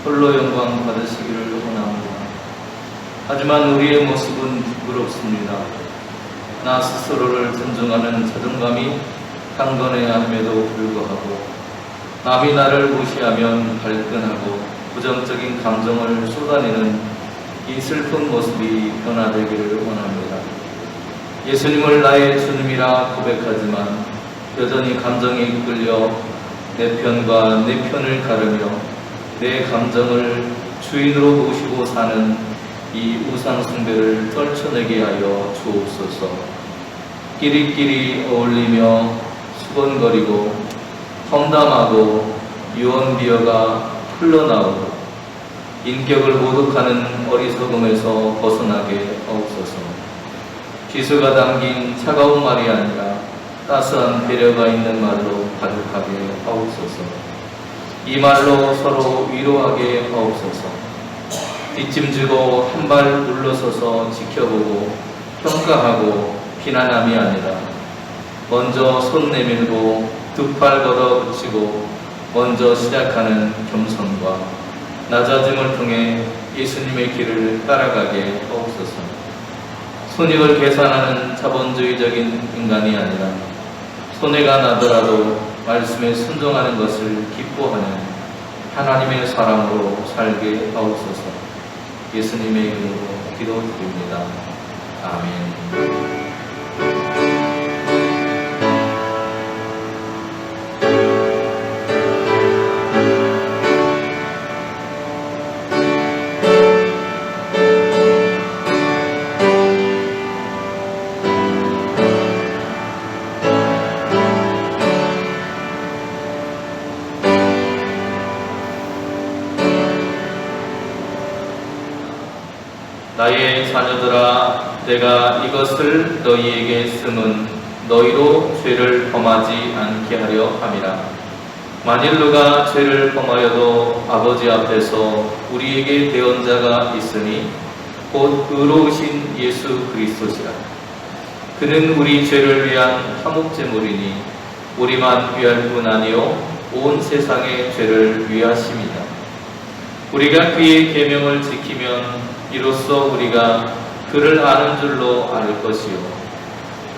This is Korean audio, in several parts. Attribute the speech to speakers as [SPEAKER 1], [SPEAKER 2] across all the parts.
[SPEAKER 1] 홀로 영광 받으시기를 원합니다. 하지만 우리의 모습은 부끄럽습니다. 나 스스로를 존중하는 자존감이 강건해야 함에도 불구하고 남이 나를 무시하면 발끈하고 부정적인 감정을 쏟아내는 이 슬픈 모습이 변화되기를 원합니다. 예수님을 나의 주님이라 고백하지만 여전히 감정에 이끌려 내 편과 내 편을 가르며 내 감정을 주인으로 모시고 사는 이 우상숭배를 떨쳐내게 하여 주옵소서. 끼리끼리 어울리며 수건거리고 험담하고 유언비어가 흘러나오고 인격을 모독하는 어리석음에서 벗어나게 하옵소서. 기수가 담긴 차가운 말이 아니라 따스한 배려가 있는 말로 가득하게 하옵소서. 이 말로 서로 위로하게 하옵소서. 뒷짐지고 한 발 물러서서 지켜보고 평가하고 비난함이 아니라 먼저 손 내밀고 두 팔 걷어 붙이고 먼저 시작하는 겸손과 낮아짐을 통해 예수님의 길을 따라가게 하옵소서. 손익을 계산하는 자본주의적인 인간이 아니라 손해가 나더라도 말씀에 순종하는 것을 기뻐하는 하나님의 사람으로 살게 하옵소서. 예수님의 이름으로 기도드립니다. 아멘. 나의 자녀들아, 내가 이것을 너희에게 쓰면 너희로 죄를 범하지 않게 하려 함이라. 만일 누가 죄를 범하여도 아버지 앞에서 우리에게 대언자가 있으니 곧 의로우신 예수 그리스도시라. 그는 우리 죄를 위한 화목제물이니 우리만 위할 뿐 아니요 온 세상의 죄를 위하심이다. 우리가 그의 계명을 지키면 이로써 우리가 그를 아는 줄로 알 것이요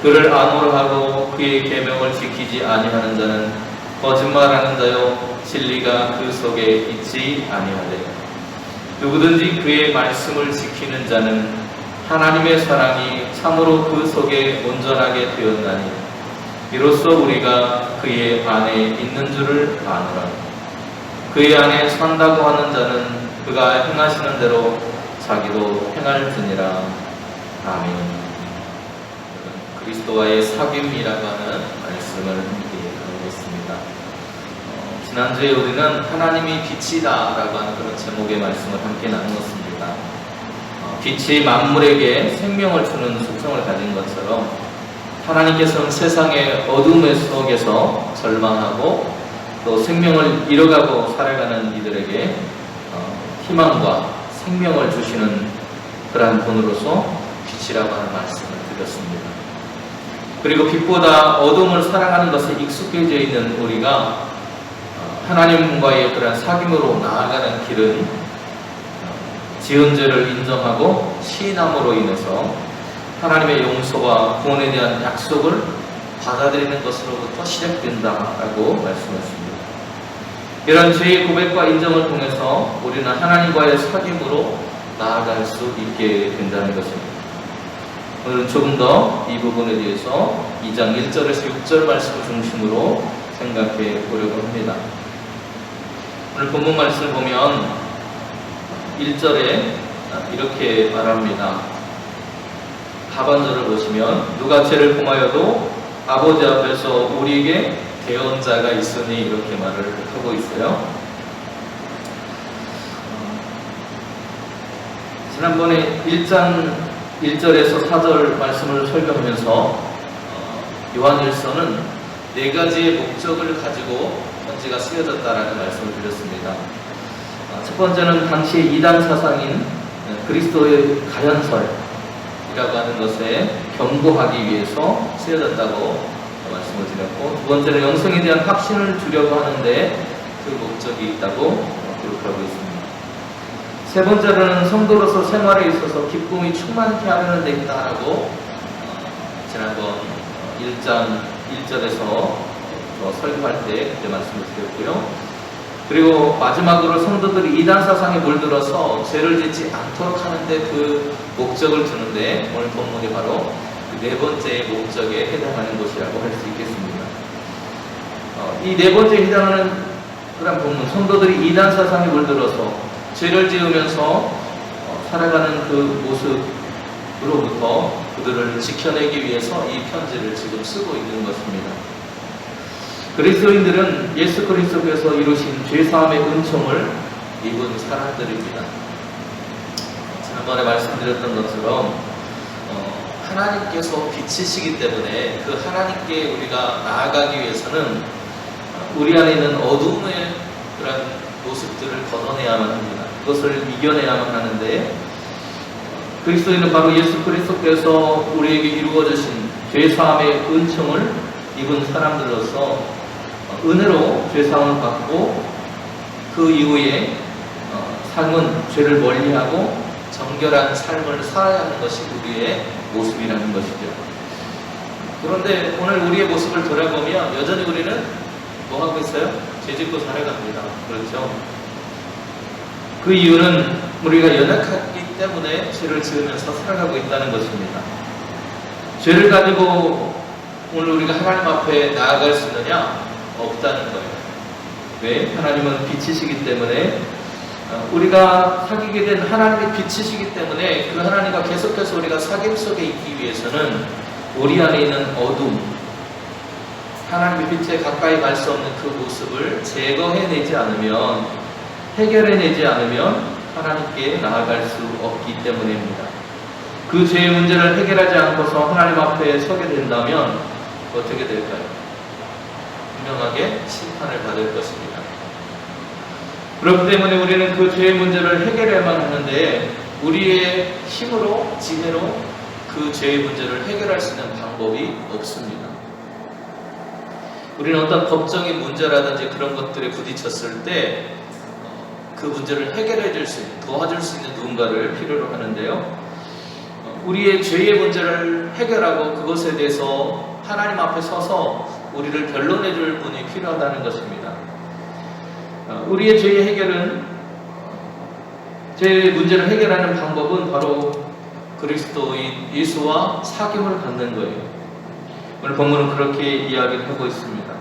[SPEAKER 1] 그를 아노라 하고 그의 계명을 지키지 아니하는 자는 거짓말하는 자요 진리가 그 속에 있지 아니하되 누구든지 그의 말씀을 지키는 자는 하나님의 사랑이 참으로 그 속에 온전하게 되었나니 이로써 우리가 그의 안에 있는 줄을 아노라. 그의 안에 산다고 하는 자는 그가 행하시는 대로 자기도 행할지니라. 아멘. 그리스도와의 사귐이라고 하는 말씀을 함께 나누겠습니다. 지난주에 우리는 하나님이 빛이다라고 하는 그런 제목의 말씀을 함께 나누었습니다. 빛이 만물에게 생명을 주는 속성을 가진 것처럼 하나님께서는 세상의 어둠의 속에서 절망하고 또 생명을 잃어가고 살아가는 이들에게 희망과 생명을 주시는 그러한 분으로서 빛이라고 하는 말씀을 드렸습니다. 그리고 빛보다 어둠을 사랑하는 것에 익숙해져 있는 우리가 하나님과의 그러한 사귐으로 나아가는 길은 지은 죄를 인정하고 시인함으로 인해서 하나님의 용서와 구원에 대한 약속을 받아들이는 것으로부터 시작된다라고 말씀하십니다. 이런 죄의 고백과 인정을 통해서 우리는 하나님과의 사귐으로 나아갈 수 있게 된다는 것입니다. 오늘은 조금 더 이 부분에 대해서 2장 1절에서 6절 말씀을 중심으로 생각해 보려고 합니다. 오늘 본문 말씀을 보면 1절에 이렇게 말합니다. 하반절을 보시면 누가 죄를 범하여도 아버지 앞에서 우리에게 대언자가 있으니 이렇게 말을 하고 있어요. 지난번에 1장 1절에서 4절 말씀을 설명하면서 요한일서는 4가지의 목적을 가지고 편지가 쓰여졌다라는 말씀을 드렸습니다. 첫 번째는 당시의 이단 사상인 그리스도의 가현설이라고 하는 것에 경고하기 위해서 쓰여졌다고 말씀을 드렸고, 두 번째는 영생에 대한 확신을 주려고 하는데 그 목적이 있다고 기록하고 있습니다. 세 번째로는 성도로서 생활에 있어서 기쁨이 충만케 하려는 데 있다라고 지난번 1장 1절에서 설교할 때 그때 말씀을 드렸고요. 그리고 마지막으로 성도들이 이단 사상에 물들어서 죄를 짓지 않도록 하는데 그 목적을 두는데 오늘 본문이 바로 그 4번째 목적에 해당하는 것이라고 할 수 있겠습니다. 이 4번째에 해당하는 그런 본문, 성도들이 이단 사상에 물들어서 죄를 지으면서 살아가는 그 모습으로부터 그들을 지켜내기 위해서 이 편지를 지금 쓰고 있는 것입니다. 그리스도인들은 예수 그리스도께서 이루신 죄사함의 은총을 입은 사람들입니다. 지난번에 말씀드렸던 것처럼 하나님께서 빛이시기 때문에 그 하나님께 우리가 나아가기 위해서는 우리 안에 있는 어둠의 그런 모습들을 걷어내야만 합니다. 그것을 이겨내야만 하는데 그리스도인은 바로 예수 그리스도께서 우리에게 이루어주신 죄사함의 은총을 입은 사람들로서 은혜로 죄사함을 받고 그 이후에 삶은 죄를 멀리하고 정결한 삶을 살아야 하는 것이 우리의 모습이라는 것이죠. 그런데 오늘 우리의 모습을 돌아보면 여전히 우리는 뭐 하고 있어요? 죄 짓고 살아갑니다. 그렇죠? 그 이유는 우리가 연약하기 때문에 죄를 지으면서 살아가고 있다는 것입니다. 죄를 가지고 오늘 우리가 하나님 앞에 나아갈 수 있느냐? 없다는 거예요. 왜? 하나님은 빛이시기 때문에 우리가 사귀게 된 하나님의 빛이시기 때문에 그 하나님과 계속해서 우리가 사귐 속에 있기 위해서는 우리 안에 있는 어둠, 하나님의 빛에 가까이 갈 수 없는 그 모습을 제거해내지 않으면, 해결해내지 않으면 하나님께 나아갈 수 없기 때문입니다. 그 죄의 문제를 해결하지 않고서 하나님 앞에 서게 된다면 어떻게 될까요? 분명하게 심판을 받을 것입니다. 그렇기 때문에 우리는 그 죄의 문제를 해결해야만 하는데 우리의 힘으로, 지혜로 그 죄의 문제를 해결할 수 있는 방법이 없습니다. 우리는 어떤 법적인 문제라든지 그런 것들에 부딪혔을 때 그 문제를 해결해 줄 수 있는, 도와줄 수 있는 누군가를 필요로 하는데요. 우리의 죄의 문제를 해결하고 그것에 대해서 하나님 앞에 서서 우리를 변론해 줄 분이 필요하다는 것입니다. 우리의 죄의 해결은, 죄의 문제를 해결하는 방법은 바로 그리스도인 예수와 사귐을 갖는 거예요. 오늘 본문은 그렇게 이야기를 하고 있습니다.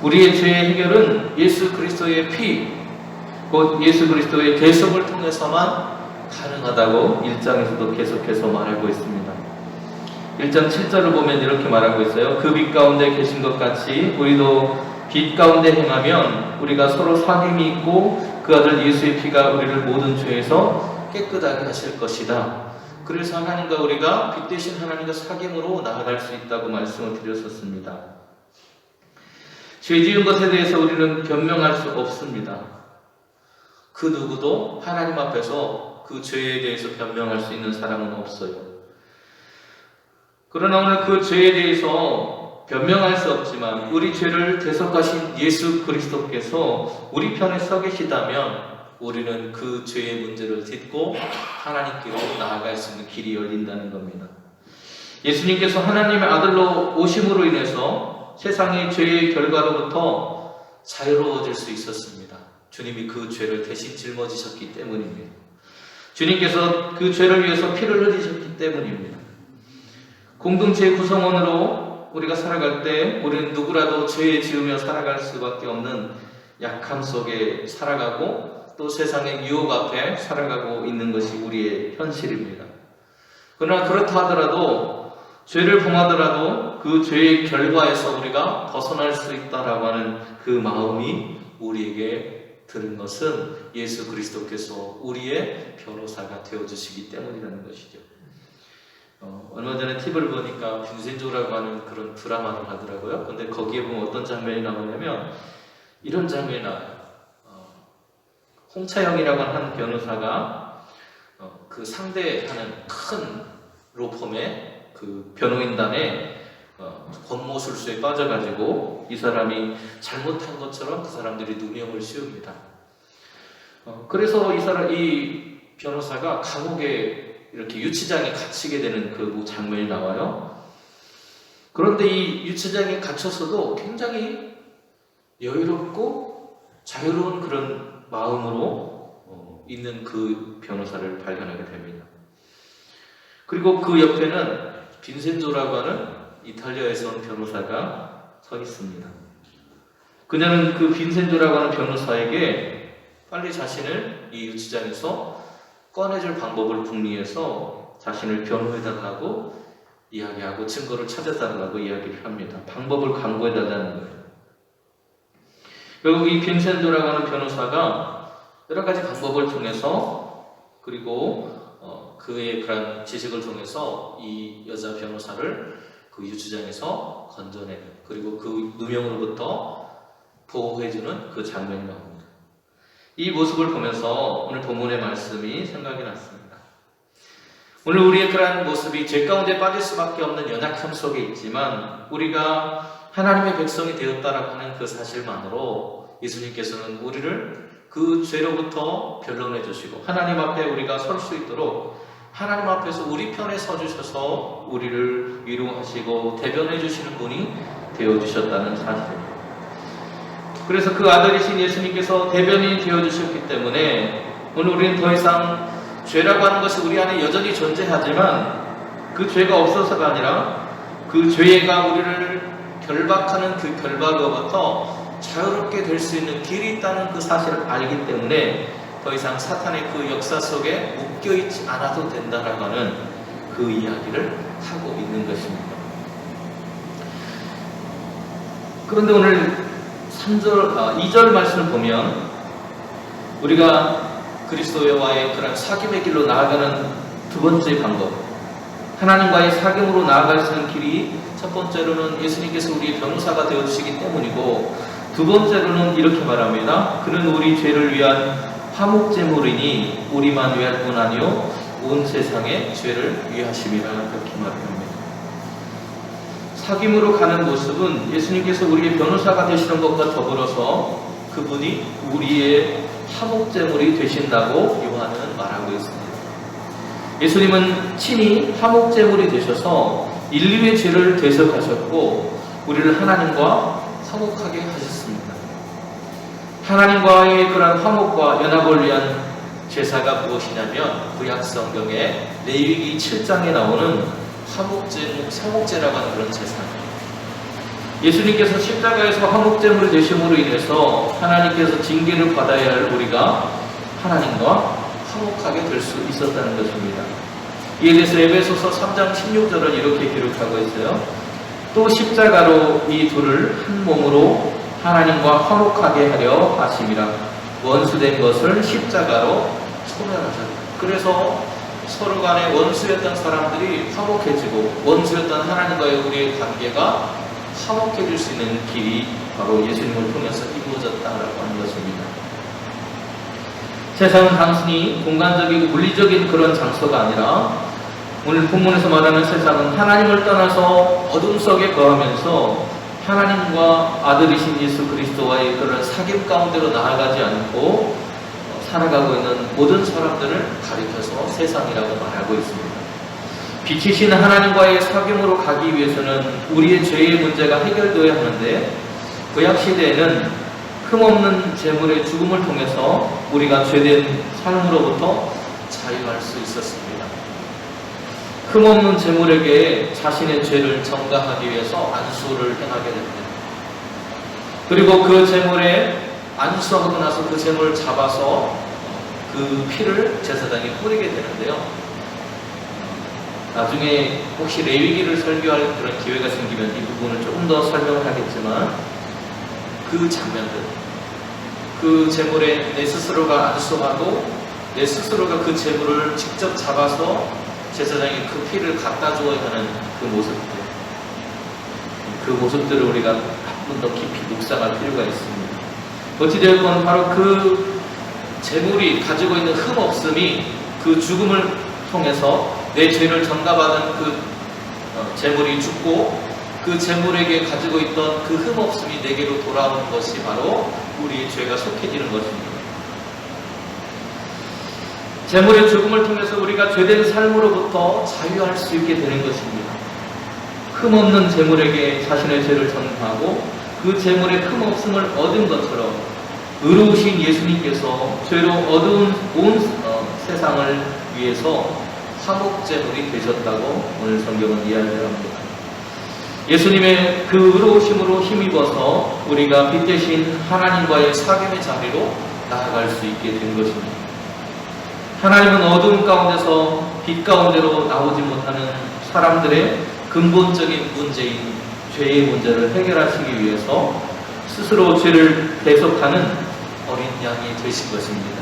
[SPEAKER 1] 우리의 죄의 해결은 예수 그리스도의 피, 곧 예수 그리스도의 대속을 통해서만 가능하다고 1장에서도 계속해서 말하고 있습니다. 1장 7절을 보면 이렇게 말하고 있어요. 그 빛 가운데 계신 것 같이 우리도 빛 가운데 행하면 우리가 서로 사귐이 있고 그 아들 예수의 피가 우리를 모든 죄에서 깨끗하게 하실 것이다. 그래서 하나님과 우리가 빛 대신 하나님과 사귐으로 나아갈 수 있다고 말씀을 드렸었습니다. 죄 지은 것에 대해서 우리는 변명할 수 없습니다. 그 누구도 하나님 앞에서 그 죄에 대해서 변명할 수 있는 사람은 없어요. 그러나 오늘 그 죄에 대해서 변명할 수 없지만 우리 죄를 대속하신 예수 그리스도께서 우리 편에 서 계시다면 우리는 그 죄의 문제를 딛고 하나님께로 나아갈 수 있는 길이 열린다는 겁니다. 예수님께서 하나님의 아들로 오심으로 인해서 세상의 죄의 결과로부터 자유로워질 수 있었습니다. 주님이 그 죄를 대신 짊어지셨기 때문입니다. 주님께서 그 죄를 위해서 피를 흘리셨기 때문입니다. 공동체의 구성원으로 우리가 살아갈 때 우리는 누구라도 죄에 지으며 살아갈 수밖에 없는 약함 속에 살아가고 또 세상의 유혹 앞에 살아가고 있는 것이 우리의 현실입니다. 그러나 그렇다 하더라도 죄를 범하더라도 그 죄의 결과에서 우리가 벗어날 수 있다라고 하는 그 마음이 우리에게 들은 것은 예수 그리스도께서 우리의 변호사가 되어주시기 때문이라는 것이죠. 얼마 전에 TV를 보니까 빈센조라고 하는 그런 드라마를 하더라고요. 근데 거기에 보면 어떤 장면이 나오냐면 이런 장면이 나와요. 홍차영이라고 하는 변호사가 그 상대하는 큰 로펌의 그 변호인단에 권모술수에 빠져가지고 이 사람이 잘못한 것처럼 그 사람들이 누명을 씌웁니다. 그래서 이 변호사가 감옥에 이렇게 유치장에 갇히게 되는 그 장면이 나와요. 그런데 이 유치장에 갇혀서도 굉장히 여유롭고 자유로운 그런 마음으로 있는 그 변호사를 발견하게 됩니다. 그리고 그 옆에는 빈센조라고 하는 이탈리아에서 온 변호사가 서 있습니다. 그녀는 그 빈센조라고 하는 변호사에게 빨리 자신을 이 유치장에서 꺼내줄 방법을 궁리해서 자신을 변호해달라고 이야기하고 증거를 찾아달라고 이야기를 합니다. 방법을 강구해달라는 거예요. 결국 이 빈센조라고 하는 변호사가 여러 가지 방법을 통해서 그리고 그의 그런 지식을 통해서 이 여자 변호사를 그 유치장에서 건져내는 그리고 그 누명으로부터 보호해주는 그 장면이 나옵니다. 이 모습을 보면서 오늘 본문의 말씀이 생각이 났습니다. 오늘 우리의 그러한 모습이 죄 가운데 빠질 수밖에 없는 연약함 속에 있지만 우리가 하나님의 백성이 되었다라고 하는 그 사실만으로 예수님께서는 우리를 그 죄로부터 변론해 주시고 하나님 앞에 우리가 설 수 있도록 하나님 앞에서 우리 편에 서주셔서 우리를 위로하시고 대변해 주시는 분이 되어주셨다는 사실입니다. 그래서 그 아들이신 예수님께서 대변인이 되어주셨기 때문에 오늘 우리는 더 이상 죄라고 하는 것이 우리 안에 여전히 존재하지만 그 죄가 없어서가 아니라 그 죄가 우리를 결박하는 그 결박으로부터 자유롭게 될 수 있는 길이 있다는 그 사실을 알기 때문에 더 이상 사탄의 그 역사 속에 묶여있지 않아도 된다라고 하는 그 이야기를 하고 있는 것입니다. 그런데 오늘 2절 말씀을 보면 우리가 그리스도와의 그런 사귐의 길로 나아가는 두 번째 방법, 하나님과의 사귐으로 나아갈 수 있는 길이 첫 번째로는 예수님께서 우리의 변호사가 되어주시기 때문이고 두 번째로는 이렇게 말합니다. 그는 우리 죄를 위한 화목제물이니 우리만 위할 뿐 아니요 온 세상의 죄를 위하심이라 그렇게 말합니다. 사귐으로 가는 모습은 예수님께서 우리의 변호사가 되시는 것과 더불어서 그분이 우리의 화목제물이 되신다고 요한은 말하고 있습니다. 예수님은 친히 화목제물이 되셔서 인류의 죄를 대속하셨고 우리를 하나님과 화목하게 하셨습니다. 하나님과의 그런 화목과 연합을 위한 제사가 무엇이냐면 구약 성경에 레위기 7장에 나오는 화목제라고 하는 그런 제사입니다. 예수님께서 십자가에서 화목제물이 되심으로 인해서 하나님께서 징계를 받아야 할 우리가 하나님과 화목하게 될 수 있었다는 것입니다. 이에 대해서 에베소서 3장 16절은 이렇게 기록하고 있어요. 또 십자가로 이 둘을 한 몸으로 하나님과 화목하게 하려 하심이라. 원수된 것을 십자가로 소멸하셨다. 그래서 서로 간에 원수였던 사람들이 화목해지고 원수였던 하나님과의 우리의 관계가 화목해질 수 있는 길이 바로 예수님을 통해서 이루어졌다라고 하는 것입니다. 세상은 단순히 공간적이고 물리적인 그런 장소가 아니라 오늘 본문에서 말하는 세상은 하나님을 떠나서 어둠 속에 거하면서 하나님과 아들이신 예수 그리스도와의 그런 사귐 가운데로 나아가지 않고 살아가고 있는 모든 사람들을 가리켜서 세상이라고 말하고 있습니다. 빛이신 하나님과의 사귐으로 가기 위해서는 우리의 죄의 문제가 해결되어야 하는데 구약 시대에는 흠없는 재물의 죽음을 통해서 우리가 죄된 삶으로부터 자유할 수 있었습니다. 흠없는 재물에게 자신의 죄를 전가하기 위해서 안수를 행하게 됩니다. 그리고 그 재물에 안수하고 나서 그 재물을 잡아서 그 피를 제사장에 뿌리게 되는데요. 나중에 혹시 레위기를 설교할 그런 기회가 생기면 이 부분을 조금 더 설명을 하겠지만 그 장면들, 그 재물에 내 스스로가 안수하고 내 스스로가 그 재물을 직접 잡아서 제사장이 그 피를 갖다 주어야 하는 그 모습들을 우리가 한 번 더 깊이 묵상할 필요가 있습니다. 어찌되었건 바로 그 재물이 가지고 있는 흠없음이 그 죽음을 통해서 내 죄를 전가받은 그 재물이 죽고 그 재물에게 가지고 있던 그 흠없음이 내게로 돌아오는 것이 바로 우리의 죄가 속해지는 것입니다. 재물의 죽음을 통해서 우리가 죄된 삶으로부터 자유할 수 있게 되는 것입니다. 흠없는 재물에게 자신의 죄를 전가하고 그 재물의 흠없음을 얻은 것처럼 의로우신 예수님께서 죄로 어두운 온 세상을 위해서 화목제물이 되셨다고 오늘 성경은 이야기를 합니다. 예수님의 그 의로우심으로 힘입어서 우리가 빛 대신 하나님과의 사귐의 자리로 나아갈 수 있게 된 것입니다. 하나님은 어두운 가운데서 빛 가운데로 나오지 못하는 사람들의 근본적인 문제인 죄의 문제를 해결하시기 위해서 스스로 죄를 대속하는 어린 양이 되신 것입니다.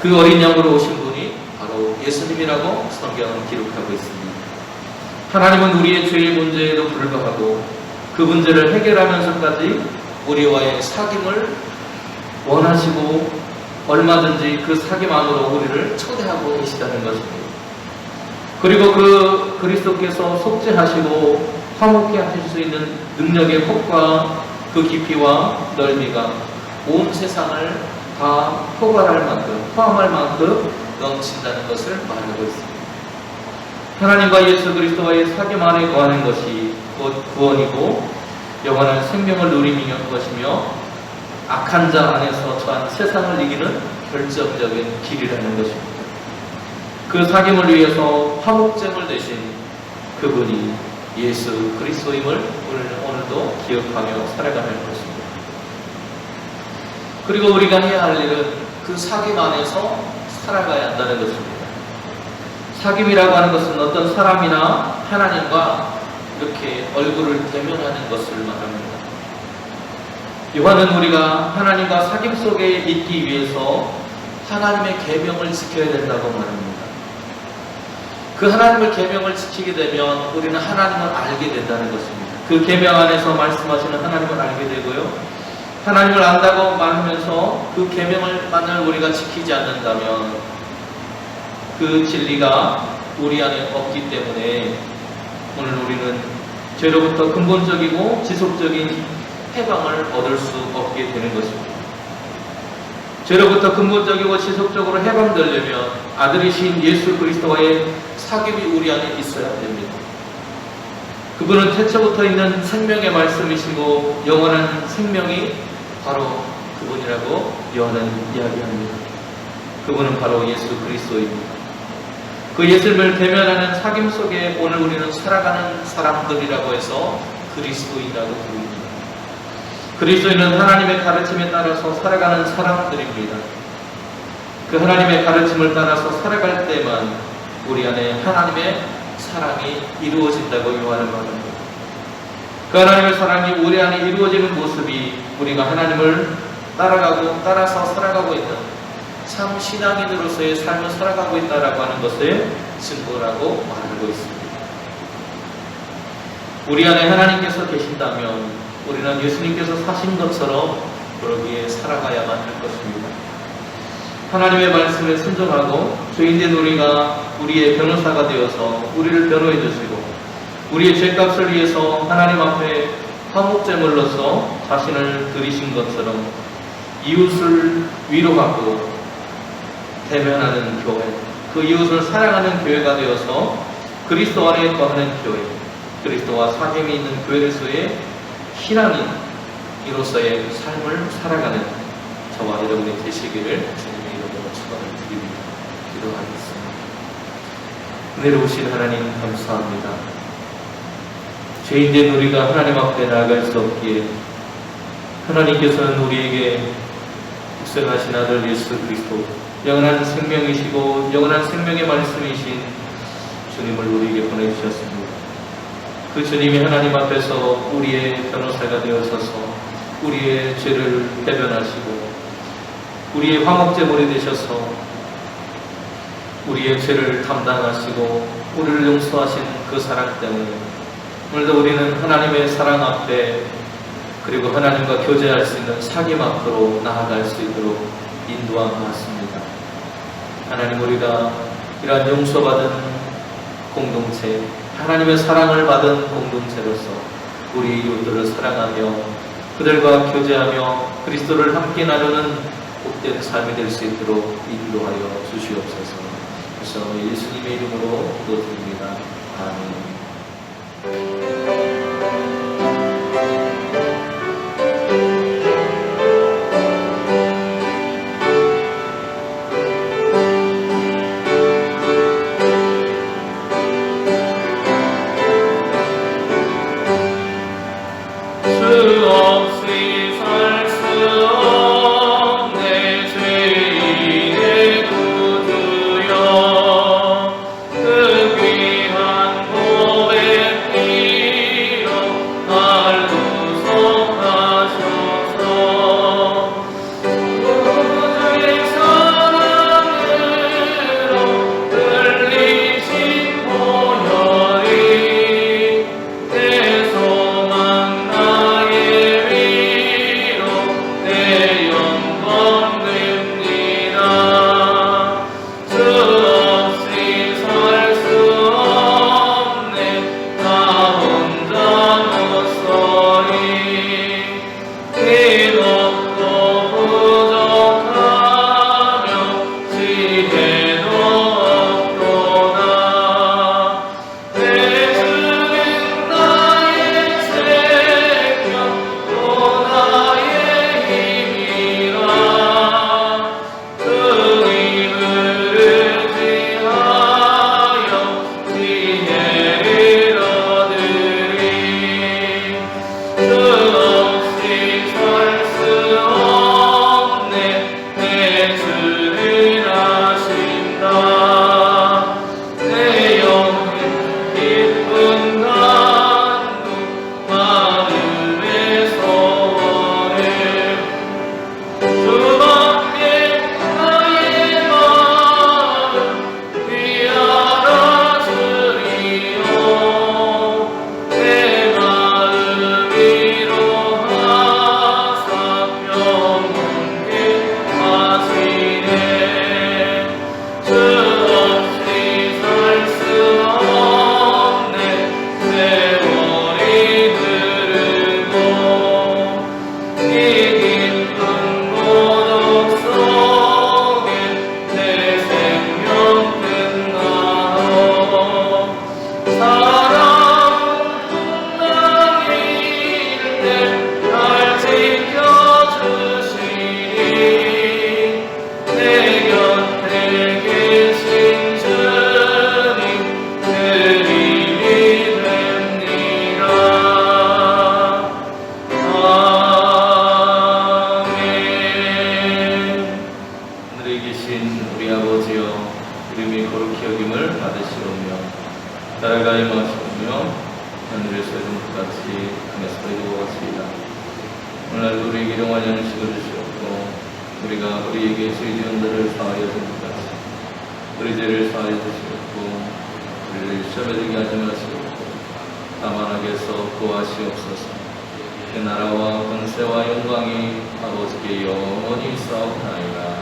[SPEAKER 1] 그 어린 양으로 오신 분이 바로 예수님이라고 성경은 기록하고 있습니다. 하나님은 우리의 죄의 문제에도 불구하고 그 문제를 해결하면서까지 우리와의 사귐을 원하시고 얼마든지 그 사귐 안으로 우리를 초대하고 계시다는 것입니다. 그리고 그 그리스도께서 속죄하시고 화목케 하실 수 있는 능력의 폭과 그 깊이와 넓이가 온 세상을 다 포괄할 만큼, 포함할 만큼 넘친다는 것을 말하고 있습니다. 하나님과 예수 그리스도와의 사귐 안에 거하는 것이 곧 구원이고 영원한 생명을 누리는 것이며 악한 자 안에서 처한 세상을 이기는 결정적인 길이라는 것입니다. 그 사귐을 위해서 화목제물 되신 그분이 예수 그리스도임을 오늘도 기억하며 살아가는 것입니다. 그리고 우리가 해야 할 일은 그 사귐 안에서 살아가야 한다는 것입니다. 사귐이라고 하는 것은 어떤 사람이나 하나님과 이렇게 얼굴을 대면하는 것을 말합니다. 요한은 우리가 하나님과 사귐 속에 있기 위해서 하나님의 계명을 지켜야 된다고 말합니다. 그 하나님의 계명을 지키게 되면 우리는 하나님을 알게 된다는 것입니다. 그 계명 안에서 말씀하시는 하나님을 알게 되고요. 하나님을 안다고 말하면서 그 계명을 만약 우리가 지키지 않는다면 그 진리가 우리 안에 없기 때문에 오늘 우리는 죄로부터 근본적이고 지속적인 해방을 얻을 수 없게 되는 것입니다. 죄로부터 근본적이고 지속적으로 해방되려면 아들이신 예수 그리스도와의 사귐이 우리 안에 있어야 됩니다. 그분은 태초부터 있는 생명의 말씀이시고 영원한 생명이 바로 그분이라고 요한은 이야기합니다. 그분은 바로 예수 그리스도입니다. 그 예수님을 대면하는 사귐 속에 오늘 우리는 살아가는 사람들이라고 해서 그리스도인이라고 부릅니다. 그리스도인은 하나님의 가르침에 따라서 살아가는 사람들입니다. 그 하나님의 가르침을 따라서 살아갈 때만 우리 안에 하나님의 사랑이 이루어진다고 요한은 말합니다. 그 하나님의 사랑이 우리 안에 이루어지는 모습이 우리가 하나님을 따라가고 따라서 살아가고 있는 참 신앙인으로서의 삶을 살아가고 있다라고 하는 것을 증거라고 말하고 있습니다. 우리 안에 하나님께서 계신다면 우리는 예수님께서 사신 것처럼 그러기에 살아가야만 할 것입니다. 하나님의 말씀에 순종하고 죄인된 우리가 우리의 변호사가 되어서 우리를 변호해 주시고 우리의 죄값을 위해서 하나님 앞에 화목제물로서 자신을 드리신 것처럼 이웃을 위로하고 대면하는 교회, 그 이웃을 사랑하는 교회가 되어서 그리스도 안에 거하는 교회, 그리스도와 사귐이 있는 교회로서의 신앙인으로서의 삶을 살아가는 저와 여러분이 되시기를 주님의 이름으로 축원을 드립니다. 기도하겠습니다. 은혜로우신 하나님 감사합니다. 죄인된 우리가 하나님 앞에 나아갈 수 없기에 하나님께서는 우리에게 독생하신 아들 예수 그리스도 영원한 생명이시고 영원한 생명의 말씀이신 주님을 우리에게 보내주셨습니다. 그 주님이 하나님 앞에서 우리의 변호사가 되어서서 우리의 죄를 대변하시고 우리의 화목제물이 되셔서 우리의 죄를 담당하시고 우리를 용서하신 그 사랑 때문에 오늘도 우리는 하나님의 사랑 앞에 그리고 하나님과 교제할 수 있는 사귐 앞으로 나아갈 수 있도록 인도한 것 같습니다. 하나님, 우리가 이러한 용서받은 공동체, 하나님의 사랑을 받은 공동체로서 우리 이웃들을 사랑하며 그들과 교제하며 그리스도를 함께 나누는 복된 삶이 될 수 있도록 인도하여 주시옵소서. 그래서 예수님의 이름으로 기도드립니다. 아멘.
[SPEAKER 2] 그 귀한 고백
[SPEAKER 1] 이름이 거룩히 여김을 받으시오며 나라가 임하시오며 하늘에서 이룬 같이 땅에서도 이루어지이다. 오늘 우리에게 일용할 양식을 주시옵고 우리가 우리에게 죄 지은 자를 사하여 준 것 같이 우리 죄를 사하여 주시옵고 우리를 시험에 들게 하지 마시옵고 다만 악에서 구하시옵소서. 그 나라와 권세와 영광이 아버지께 영원히 있사옵나이다.